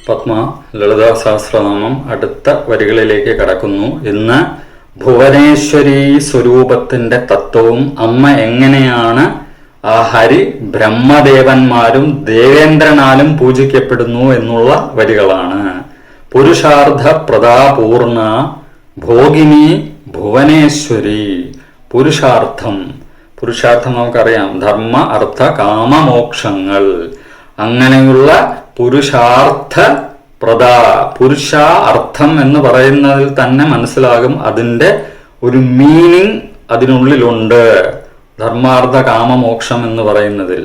പത്മ ലളിതാ സഹസ്രനാമം അടുത്ത വരികളിലേക്ക് കടക്കുന്നു. ഇന്ന് ഭുവനേശ്വരി സ്വരൂപത്തിന്റെ തത്വവും അമ്മ എങ്ങനെയാണ് ആ ഹരി ബ്രഹ്മദേവന്മാരും ദേവേന്ദ്രനാലും പൂജിക്കപ്പെടുന്നു എന്നുള്ള വരികളാണ്. പുരുഷാർത്ഥ പ്രദാപൂർണ ഭോഗിനി ഭുവനേശ്വരി. പുരുഷാർത്ഥം നമുക്കറിയാം, ധർമ്മ അർത്ഥ കാമ മോക്ഷങ്ങൾ. അങ്ങനെയുള്ള പുരുഷാർത്ഥ പുരുഷ അർത്ഥം എന്ന് പറയുന്നതിൽ തന്നെ മനസ്സിലാകും അതിൻ്റെ ഒരു മീനിങ് അതിനുള്ളിലുണ്ട്, ധർമാർത്ഥ കാമമോക്ഷം എന്ന് പറയുന്നതിൽ.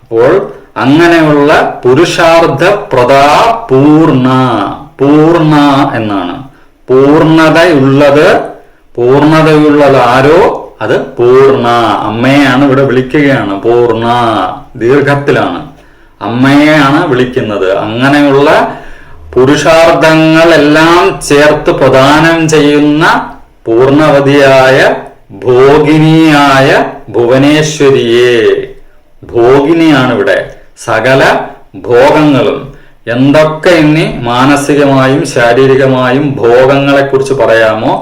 അപ്പോൾ അങ്ങനെയുള്ള പുരുഷാർത്ഥ പൂർണ എന്നാണ്. പൂർണതയുള്ളത് ആരോ അത് പൂർണ. അമ്മയെയാണ് ഇവിടെ വിളിക്കുകയാണ്. പൂർണ ദീർഘത്തിലാണ്, അമ്മയെയാണ് വിളിക്കുന്നത്. അങ്ങനെയുള്ള പുരുഷാർത്ഥങ്ങളെല്ലാം ചേർത്ത് പ്രദാനം ചെയ്യുന്ന പൂർണവതിയായ ഭോഗിനിയായ ഭുവനേശ്വരിയെ. ഭോഗിനിയാണ് ഇവിടെ. സകല ഭോഗങ്ങളും എന്തൊക്കെ ഇനി മാനസികമായും ശാരീരികമായും ഭോഗങ്ങളെ കുറിച്ച് പറയാമോ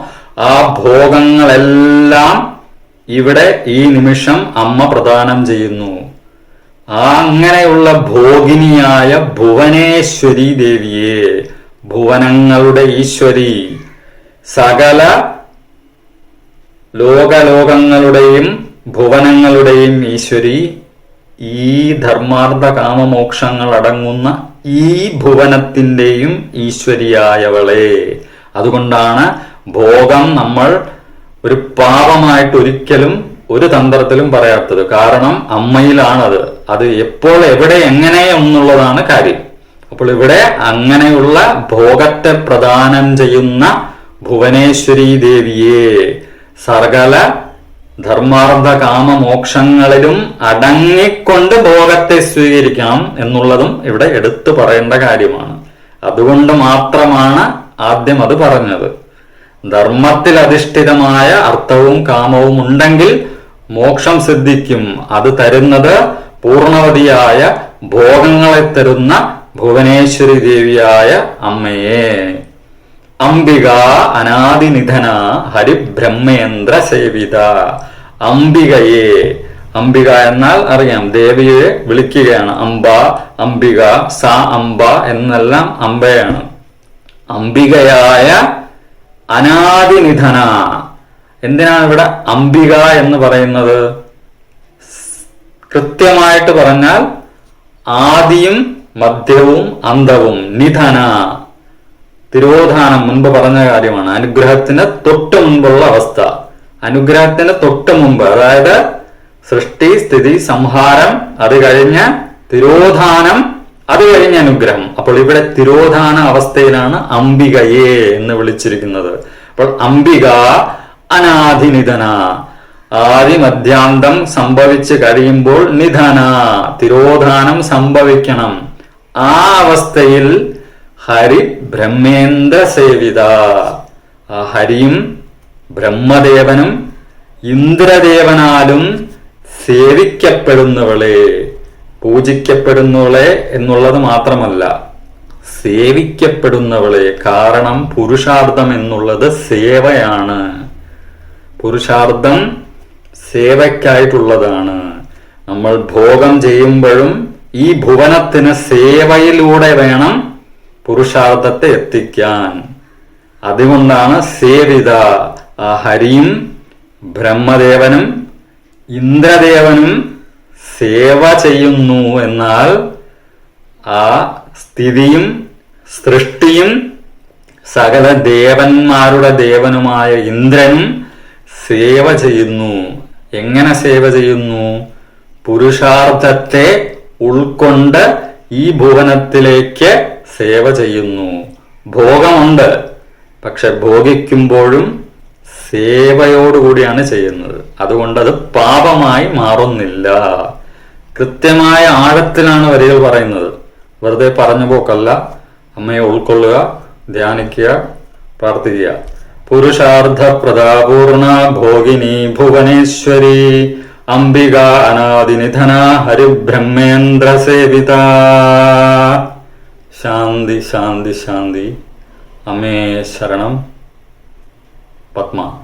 ആ ഭോഗങ്ങളെല്ലാം ഇവിടെ ഈ നിമിഷം അമ്മ പ്രദാനം ചെയ്യുന്നു. അങ്ങനെയുള്ള ഭോഗിനിയായ ഭുവനേശ്വരി ദേവിയെ, ഭുവനങ്ങളുടെ ഈശ്വരി, സകല ലോകലോകങ്ങളുടെയും ഭുവനങ്ങളുടെയും ഈശ്വരി, ഈ ധർമാർത്ഥ കാമമോക്ഷങ്ങൾ അടങ്ങുന്ന ഈ ഭുവനത്തിന്റെയും ഈശ്വരിയായവളെ. അതുകൊണ്ടാണ് ഭോഗം നമ്മൾ ഒരു പാപമായിട്ട് ഒരിക്കലും ഒരു തന്ത്രത്തിലും പറയാത്തത്. കാരണം അമ്മയിലാണത്. അത് എപ്പോൾ എവിടെ എങ്ങനെ എന്നുള്ളതാണ് കാര്യം. അപ്പോൾ ഇവിടെ അങ്ങനെയുള്ള ഭോഗത്തെ പ്രദാനം ചെയ്യുന്ന ഭുവനേശ്വരി ദേവിയെ സകല ധർമാർത്ഥ കാമമോക്ഷങ്ങളിലും അടങ്ങിക്കൊണ്ട് ഭോഗത്തെ സ്വീകരിക്കണം എന്നുള്ളതും ഇവിടെ എടുത്തു പറയേണ്ട കാര്യമാണ്. അതുകൊണ്ട് മാത്രമാണ് ആദ്യം അത് പറഞ്ഞത്. ധർമ്മത്തിൽ അധിഷ്ഠിതമായ അർത്ഥവും കാമവും ഉണ്ടെങ്കിൽ മോക്ഷം സിദ്ധിക്കും. അത് തരുന്നത് പൂർണവതിയായ ഭോഗങ്ങളെ തരുന്ന ഭുവനേശ്വരി ദേവിയായ അമ്മയെ. അംബിക അനാദിനിധന ഹരിബ്രഹ്മേന്ദ്ര സേവിത. അംബികയെ, അംബിക എന്നാൽ അറിയാം, ദേവിയെ വിളിക്കുകയാണ്. അംബ, അംബിക, സ അംബ എന്നെല്ലാം അംബയാണ്. അംബികയായ അനാദിനിധന. എന്തിനാണ് ഇവിടെ അംബിക എന്ന് പറയുന്നത്? കൃത്യമായിട്ട് പറഞ്ഞാൽ ആദിയും മധ്യവും അന്തവും. നിധന തിരോധാനം, മുൻപ് പറഞ്ഞ കാര്യമാണ്. അനുഗ്രഹത്തിന് തൊട്ട് മുൻപുള്ള അവസ്ഥ. അനുഗ്രഹത്തിന് തൊട്ട് മുമ്പ്, അതായത് സൃഷ്ടി സ്ഥിതി സംഹാരം, അത് കഴിഞ്ഞ് തിരോധാനം, അത് കഴിഞ്ഞ അനുഗ്രഹം. അപ്പോൾ ഇവിടെ തിരോധാന അവസ്ഥയിലാണ് അംബികയെ എന്ന് വിളിച്ചിരിക്കുന്നത്. അപ്പോൾ അംബിക അനാദിനിധന. ആദി മധ്യാന്തം സംഭവിച്ച് കഴിയുമ്പോൾ നിധന, തിരോധാനം സംഭവിക്കണം. ആ അവസ്ഥയിൽ ഹരി ബ്രഹ്മേന്ദ്ര സേവിത. ആ ഹരിയും ബ്രഹ്മദേവനും ഇന്ദ്രദേവനാലും സേവിക്കപ്പെടുന്നവളെ, പൂജിക്കപ്പെടുന്നവളെ എന്നുള്ളത് മാത്രമല്ല, സേവിക്കപ്പെടുന്നവളെ. കാരണം പുരുഷാർത്ഥം എന്നുള്ളത് സേവയാണ്. പുരുഷാർത്ഥം സേവയ്ക്കായിട്ടുള്ളതാണ്. നമ്മൾ ഭോഗം ചെയ്യുമ്പോഴും ഈ ഭുവനത്തിന് സേവയിലൂടെ വേണം പുരുഷാർത്ഥത്തെ എത്തിക്കാൻ. അതുകൊണ്ടാണ് സേവിത. ആ ഹരിയും ബ്രഹ്മദേവനും ഇന്ദ്രദേവനും സേവ ചെയ്യുന്നു. എന്നാൽ ആ സ്ഥിതിയും സൃഷ്ടിയും സകല ദേവന്മാരുടെ ദേവനുമായ ഇന്ദ്രനും സേവ ചെയ്യുന്നു. എങ്ങനെ സേവ ചെയ്യുന്നു? പുരുഷാർത്ഥത്തെ ഉൾക്കൊണ്ട് ഈ ഭുവനത്തിലേക്ക് സേവ ചെയ്യുന്നു. ഭോഗമുണ്ട്, പക്ഷെ ഭോഗിക്കുമ്പോഴും സേവയോടുകൂടിയാണ് ചെയ്യുന്നത്. അതുകൊണ്ടത് പാപമായി മാറുന്നില്ല. കൃത്യമായ ആഴത്തിലാണ് വരികൾ പറയുന്നത്. വെറുതെ പറഞ്ഞു പോക്കല്ല. അമ്മയെ ഉൾക്കൊള്ളുക, ധ്യാനിക്കുക, പ്രാർത്ഥിക്കുക. പുരുഷാർത്ഥ പ്രദാപൂർണ ഭോഗിനി ഭുവനേശ്വരി അംബിക അനാദിനിധന ഹരിബ്രഹ്മേന്ദ്ര സേവിത. ശാന്തി. ശാന്തി ശാന്തി. അമ്മേ ശരണം. പത്മ.